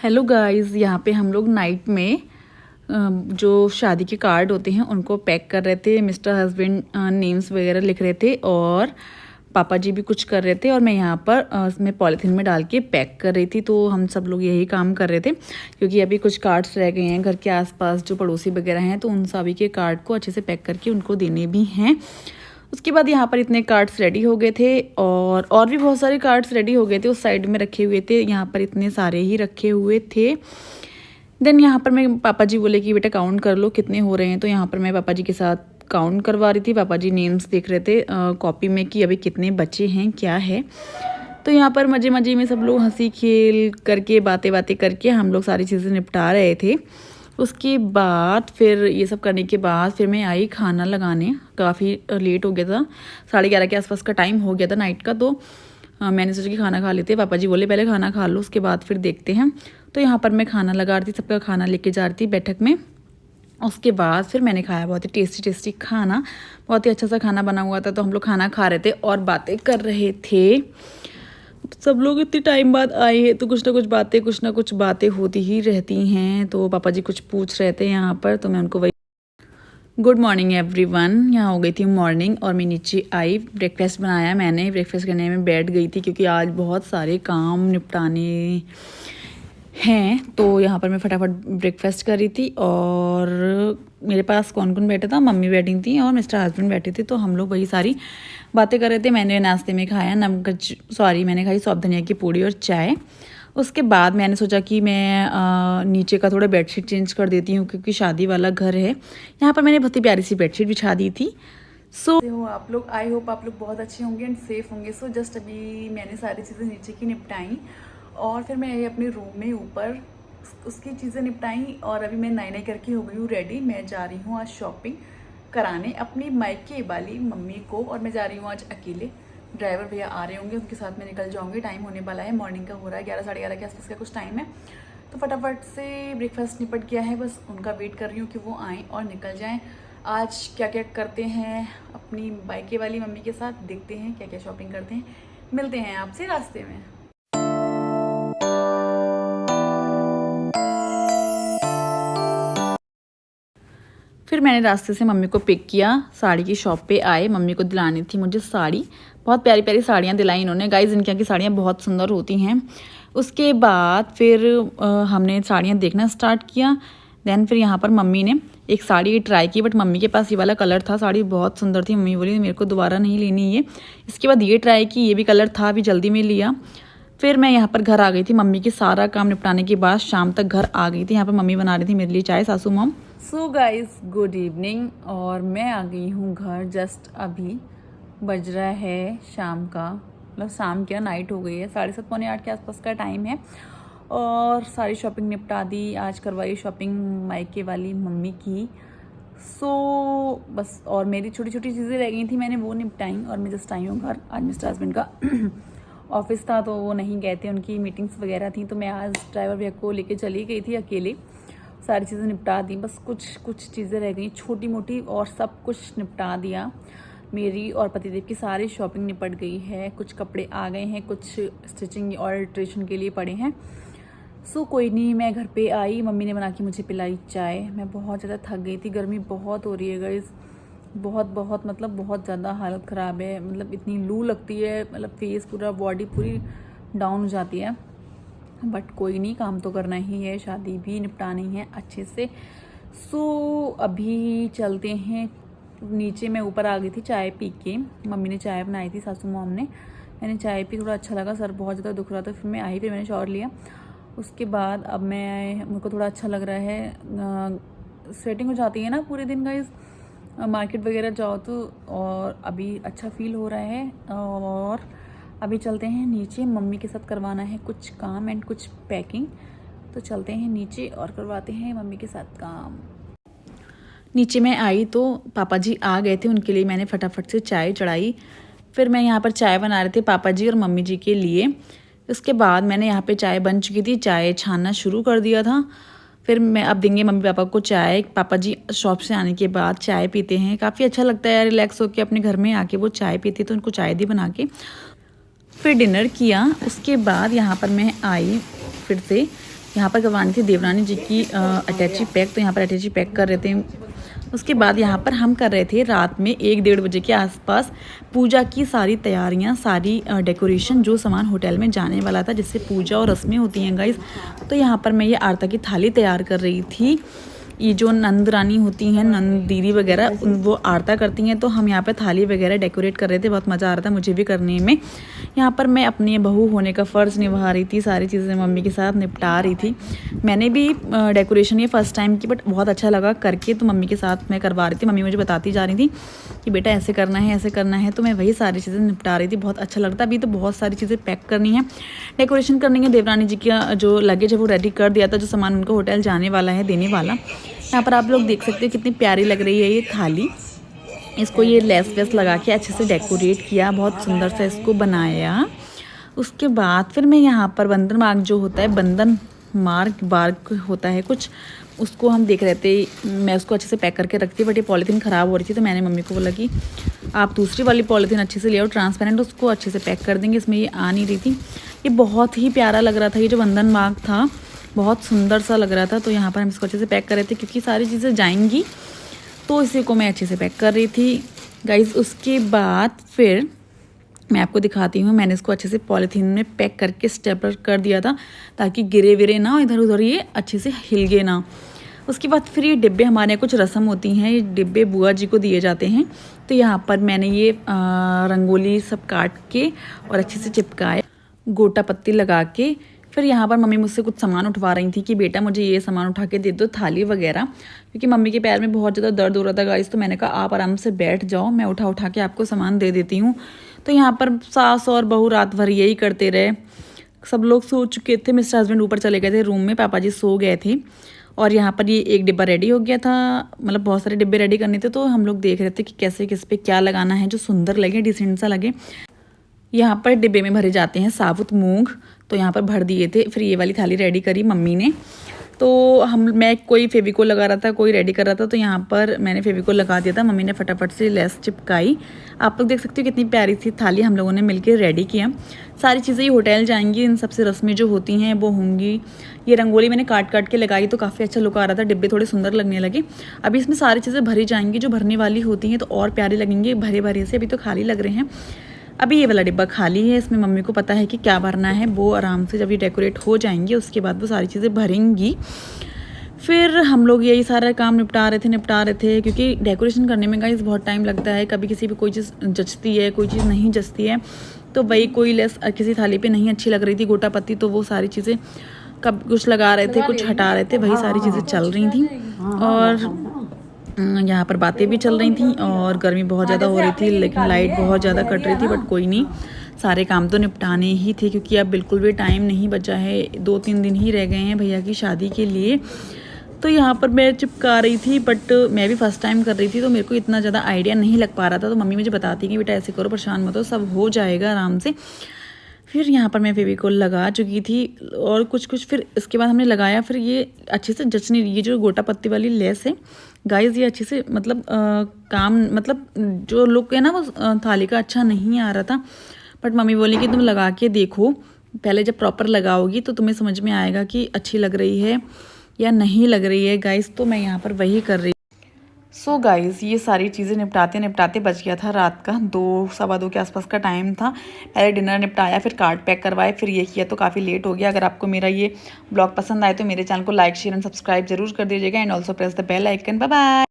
Hello guys, यहाँ पे हम लोग नाइट में जो शादी के कार्ड होते हैं उनको पैक कर रहे थे। मिस्टर हस्बैंड नेम्स वगैरह लिख रहे थे और पापा जी भी कुछ कर रहे थे और मैं यहाँ पर मैं पॉलीथीन में डाल के पैक कर रही थी। तो हम सब लोग यही काम कर रहे थे क्योंकि अभी कुछ कार्ड्स रह गए हैं घर के आसपास जो पड़ोसी वगैरह हैं, तो उन सभी के कार्ड को अच्छे से पैक करके उनको देने भी हैं। उसके बाद यहाँ पर इतने कार्ड्स रेडी हो गए थे और भी बहुत सारे कार्ड्स रेडी हो गए थे, उस साइड में रखे हुए थे। यहाँ पर इतने सारे ही रखे हुए थे। देन यहाँ पर मैं पापा जी बोले कि बेटा काउंट कर लो कितने हो रहे हैं, तो यहाँ पर मैं पापा जी के साथ काउंट करवा रही थी। पापा जी नेम्स देख रहे थे कॉपी में कि अभी कितने बच्चे हैं क्या है। तो यहाँ पर मज़े मज़े में सब लोग हंसी खेल करके बातें बातें करके हम लोग सारी चीज़ें निपटा रहे थे। उसके बाद फिर ये सब करने के बाद फिर मैं आई खाना लगाने। काफ़ी लेट हो गया था, 11:30 के आसपास का टाइम हो गया था नाइट का। तो मैंने सोचा कि खाना खा लेते। पापा जी बोले पहले खाना खा लो उसके बाद फिर देखते हैं। तो यहाँ पर मैं खाना लगा रही थी, सबका खाना लेके जा रही थी बैठक में। उसके बाद फिर मैंने खाया बहुत ही टेस्टी खाना, बहुत ही अच्छा सा खाना बना हुआ था। तो हम लोग खाना खा रहे थे और बातें कर रहे थे। सब लोग इतने टाइम बाद आए हैं तो कुछ ना कुछ बातें होती ही रहती हैं। तो पापा जी कुछ पूछ रहे थे यहाँ पर, तो मैं उनको वही गुड मॉर्निंग एवरीवन। यहाँ हो गई थी मॉर्निंग और मैं नीचे आई, ब्रेकफास्ट बनाया मैंने। ब्रेकफास्ट करने में बैठ गई थी क्योंकि आज बहुत सारे काम निपटाने हैं। तो यहाँ पर मैं फटाफट ब्रेकफास्ट कर रही थी और मेरे पास कौन कौन बैठा था, मम्मी बैठी थी और मिस्टर हस्बैंड बैठे थे। तो हम लोग वही सारी बातें कर रहे थे। मैंने नाश्ते में खाया मैंने खाई सौंफ धनिया की पूड़ी और चाय। उसके बाद मैंने सोचा कि मैं नीचे का थोड़ा बेडशीट चेंज कर देती हूँ क्योंकि शादी वाला घर है। यहाँ पर मैंने बहुत ही प्यारी सी बेडशीट बिछा दी थी। हो आप लोग, आई होप आप लोग बहुत अच्छे होंगे एंड सेफ होंगे। सो जस्ट अभी मैंने सारी चीज़ें नीचे की निपटाई और फिर मैं अपने रूम में ऊपर उसकी चीज़ें निपटाई और अभी मैं नई करके हो गई हूँ रेडी। मैं जा रही हूँ आज शॉपिंग कराने अपनी मायके वाली मम्मी को और मैं जा रही हूँ आज अकेले। ड्राइवर भैया आ रहे होंगे, उनके साथ में निकल जाऊंगी। टाइम होने वाला है, मॉर्निंग का हो रहा है, 11 साढ़े 11 के आसपास का कुछ टाइम है। तो फटाफट से ब्रेकफास्ट निपट गया है, बस उनका वेट कर रही हूँ कि वो आएँ और निकल जाएं। आज क्या क्या करते हैं अपनी बाइके वाली मम्मी के साथ, देखते हैं क्या क्या शॉपिंग करते हैं। मिलते हैं आपसे रास्ते में। फिर मैंने रास्ते से मम्मी को पिक किया, साड़ी की शॉप पे आए। मम्मी को दिलानी थी मुझे साड़ी, बहुत प्यारी प्यारी साड़ियाँ दिलाई इन्होंने। गाइस इनके यहाँ की साड़ियाँ बहुत सुंदर होती हैं। उसके बाद फिर हमने साड़ियाँ देखना स्टार्ट किया। देन फिर यहाँ पर मम्मी ने एक साड़ी ट्राई की, बट मम्मी के पास ये वाला कलर था, साड़ी बहुत सुंदर थी। मम्मी बोली मेरे को दोबारा नहीं लेनी ये। इसके बाद ये ट्राई की, ये भी कलर था, अभी जल्दी में लिया। फिर मैं यहाँ पर घर आ गई थी। मम्मी की सारा काम निपटाने के बाद शाम तक घर आ गई थी। यहाँ पर मम्मी बना रही थी मेरे लिए चाय, सासू mom. So guys good evening और मैं आ गई हूँ घर। जस्ट अभी बज रहा है शाम का, मतलब शाम क्या नाइट हो गई है, 7:30 पौने 8 के आसपास का टाइम है। और सारी शॉपिंग निपटा दी, आज करवाई शॉपिंग मायके वाली मम्मी की। सो बस और मेरी छोटी छोटी चीज़ें रह गई थी, मैंने वो निपटाई और मैं जस्ट आई हूँ घर। आज मिस्टर हस्बैंड का ऑफिस था तो वो नहीं गए थे, उनकी मीटिंग्स वगैरह थी। तो मैं आज ड्राइवर भैया को लेके चली गई थी अकेले। सारी चीज़ें निपटा दी, बस कुछ चीज़ें रह गई छोटी मोटी और सब कुछ निपटा दिया। मेरी और पतिदेव की सारी शॉपिंग निपट गई है। कुछ कपड़े आ गए हैं, कुछ स्टिचिंग और अल्ट्रेशन के लिए पड़े हैं। सो कोई नहीं, मैं घर पे आई, मम्मी ने बना के मुझे पिलाई चाय। मैं बहुत ज़्यादा थक गई थी, गर्मी बहुत हो रही है गाइस, बहुत मतलब बहुत ज़्यादा हालत ख़राब है। मतलब इतनी लू लगती है, मतलब फेस पूरा बॉडी पूरी डाउन हो जाती है। बट कोई नहीं, काम तो करना ही है, शादी भी निपटानी है अच्छे से। सो अभी चलते हैं नीचे। मैं ऊपर आ गई थी चाय पी के, मम्मी ने चाय बनाई थी, सासू मॉम ने। मैंने चाय पी, थोड़ा अच्छा लगा, सर बहुत ज़्यादा दुख रहा था। फिर मैं आई, फिर मैंने शॉवर लिया। उसके बाद अब मेरे को थोड़ा अच्छा लग रहा है, स्वेटिंग हो जाती है ना पूरे दिन गाइस, मार्केट वगैरह जाओ तो। और अभी अच्छा फील हो रहा है और अभी चलते हैं नीचे। मम्मी के साथ करवाना है कुछ काम एंड कुछ पैकिंग, तो चलते हैं नीचे और करवाते हैं मम्मी के साथ काम। नीचे मैं आई तो पापा जी आ गए थे, उनके लिए मैंने फटाफट से चाय चढ़ाई। फिर मैं यहाँ पर चाय बना रहे थे पापा जी और मम्मी जी के लिए। उसके बाद मैंने यहाँ पे चाय बन चुकी थी, चाय छानना शुरू कर दिया था। फिर मैं अब देंगे मम्मी पापा को चाय। पापा जी शॉप से आने के बाद चाय पीते हैं, काफ़ी अच्छा लगता है रिलैक्स होकर अपने घर में आके वो चाय पीते, तो उनको चाय दी बना के। फिर डिनर किया। उसके बाद यहाँ पर मैं आई फिर से यहाँ पर करवानी थी देवरानी जी की अटैची पैक, तो यहाँ पर अटैची पैक कर रहे थे। उसके बाद यहाँ पर हम कर रहे थे रात में 1-1:30 बजे के आसपास पूजा की सारी तैयारियाँ, सारी डेकोरेशन, जो सामान होटल में जाने वाला था जिससे पूजा और रस्में होती हैं गाइस। तो यहाँ पर मैं ये आरता की थाली तैयार कर रही थी। ये जो नंद रानी होती हैं, नंद दीदी वगैरह, वो आरता करती हैं, तो हम यहाँ पे थाली वगैरह डेकोरेट कर रहे थे। बहुत मज़ा आ रहा था मुझे भी करने में। यहाँ पर मैं अपनी बहू होने का फ़र्ज़ निभा रही थी, सारी चीज़ें मम्मी के साथ निपटा रही थी। मैंने भी डेकोरेशन ये फ़र्स्ट टाइम की, बट बहुत अच्छा लगा करके, तो मम्मी के साथ मैं करवा रही थी। मम्मी मुझे बताती जा रही थी कि बेटा ऐसे करना है, ऐसे करना है, तो मैं वही सारी चीज़ें निपटा रही थी। बहुत अच्छा लगता। अभी तो बहुत सारी चीज़ें पैक करनी है, डेकोरेशन करनी है। देवरानी जी का जो लगेज है वो रेडी कर दिया था, जो सामान उनको होटल जाने वाला है, देने वाला। यहाँ पर आप लोग देख सकते हो कितनी प्यारी लग रही है ये थाली। इसको ये लेस वेस लगा के अच्छे से डेकोरेट किया, बहुत सुंदर सा इसको बनाया। उसके बाद फिर मैं यहाँ पर बंधन मार्ग जो होता है, बंधन मार्ग होता है कुछ, उसको हम देख रहे थे। मैं उसको अच्छे से पैक करके रखती, बट ये पॉलीथीन ख़राब हो रही थी, तो मैंने मम्मी को बोला कि आप दूसरी वाली पॉलीथीन अच्छे से ले आओ, ट्रांसपेरेंट, उसको अच्छे से पैक कर देंगे। इसमें ये आ नहीं रही थी। ये बहुत ही प्यारा लग रहा था, ये जो बंधन मार्ग था बहुत सुंदर सा लग रहा था। तो यहाँ पर हम इसको अच्छे से पैक कर रहे थे, क्योंकि सारी चीज़ें जाएंगी, तो इसी को मैं अच्छे से पैक कर रही थी गाइज़। उसके बाद फिर मैं आपको दिखाती हूँ, मैंने इसको अच्छे से पॉलीथीन में पैक करके स्टेपलर कर दिया था, ताकि गिरे विरे ना, इधर उधर ये अच्छे से हिलगे ना। उसके बाद फिर ये डिब्बे, हमारे यहाँ कुछ रस्म होती हैं, ये डिब्बे बुआ जी को दिए जाते हैं। तो यहाँ पर मैंने ये रंगोली सब काट के और अच्छे से चिपकाए, गोटा पत्ती लगा के। फिर यहाँ पर मम्मी मुझसे कुछ सामान उठवा रही थी कि बेटा मुझे ये सामान उठा के दे दो, थाली वगैरह, क्योंकि मम्मी के पैर में बहुत ज़्यादा दर्द हो रहा था गाइस। तो मैंने कहा आप आराम से बैठ जाओ, मैं उठा उठा के आपको सामान दे देती हूँ। तो यहाँ पर सास और बहू रात भर यही करते रहे। सब लोग सो चुके थे, मिस्टर हस्बैंड ऊपर चले गए थे रूम में, पापा जी सो गए थे। और यहाँ पर ये एक डिब्बा रेडी हो गया था, मतलब बहुत सारे डिब्बे रेडी करने थे। तो हम लोग देख रहे थे कि कैसे किस पे क्या लगाना है जो सुंदर लगे, डिसेंट सा लगे। यहाँ पर डिब्बे में भरे जाते हैं साबुत मूंग, तो यहाँ पर भर दिए थे। फिर ये वाली थाली रेडी करी मम्मी ने। तो मैं कोई फेविकोल लगा रहा था, कोई रेडी कर रहा था, तो यहाँ पर मैंने फेविकोल लगा दिया था। मम्मी ने फटाफट से लेस चिपकाई। आप लोग देख सकते हो कितनी प्यारी सी थाली हम लोगों ने मिलकर रेडी किया। सारी चीज़ें ये होटल जाएंगी, इन सबसे रस्में जो होती हैं वो होंगी। ये रंगोली मैंने काट काट के लगाई, तो काफ़ी अच्छा लुक आ रहा था, डिब्बे थोड़े सुंदर लगने लगे। अभी इसमें सारी चीज़ें भरी जाएंगी, जो भरने वाली होती हैं तो और प्यारी लगेंगे भरे भरे से। अभी तो खाली लग रहे हैं। अभी ये वाला डिब्बा खाली है, इसमें मम्मी को पता है कि क्या भरना है। वो आराम से जब ये डेकोरेट हो जाएंगे उसके बाद वो सारी चीज़ें भरेंगी। फिर हम लोग यही सारा काम निपटा रहे थे, क्योंकि डेकोरेशन करने में गाइस बहुत टाइम लगता है। कभी किसी भी कोई चीज़ जचती है, कोई चीज़ नहीं जचती है। तो वही कोई लेस किसी थाली पे नहीं अच्छी लग रही थी, गोटा पत्ती, तो वो सारी चीज़ें कब कुछ लगा रहे थे, कुछ हटा रहे थे, वही सारी चीज़ें चल रही थी। और यहाँ पर बातें भी चल रही थी, और गर्मी बहुत ज़्यादा हो रही थी, लेकिन लाइट बहुत ज़्यादा कट रही थी। बट कोई नहीं, सारे काम तो निपटाने ही थे, क्योंकि अब बिल्कुल भी टाइम नहीं बचा है। 2-3 दिन ही रह गए हैं भैया की शादी के लिए। तो यहाँ पर मैं चिपका रही थी, बट मैं भी फर्स्ट टाइम कर रही थी, तो मेरे को इतना ज़्यादा आइडिया नहीं लग पा रहा था। तो मम्मी मुझे बताती कि बेटा ऐसे करो, परेशान मत हो, सब हो जाएगा आराम से। फिर यहाँ पर मैं फेविकोल लगा चुकी थी, और कुछ फिर इसके बाद हमने लगाया। फिर ये अच्छे से जचने, ये जो गोटा पत्ती वाली लेस है गाइस, ये अच्छे से मतलब काम, मतलब जो लुक है ना वो थाली का अच्छा नहीं आ रहा था। बट मम्मी बोली कि तुम लगा के देखो, पहले जब प्रॉपर लगाओगी तो तुम्हें समझ में आएगा कि अच्छी लग रही है या नहीं लग रही है गाइस। तो मैं यहाँ पर वही कर रही। सो गाइज़, ये सारी चीज़ें निपटाते बच गया था रात का 2-2:15 के आसपास का टाइम था। पहले डिनर निपटाया, फिर कार्ड पैक करवाए, फिर ये किया, तो काफ़ी लेट हो गया। अगर आपको मेरा ये ब्लॉग पसंद आए तो मेरे चैनल को लाइक, शेयर एंड सब्सक्राइब जरूर कर दीजिएगा, and also press the bell icon. Bye bye.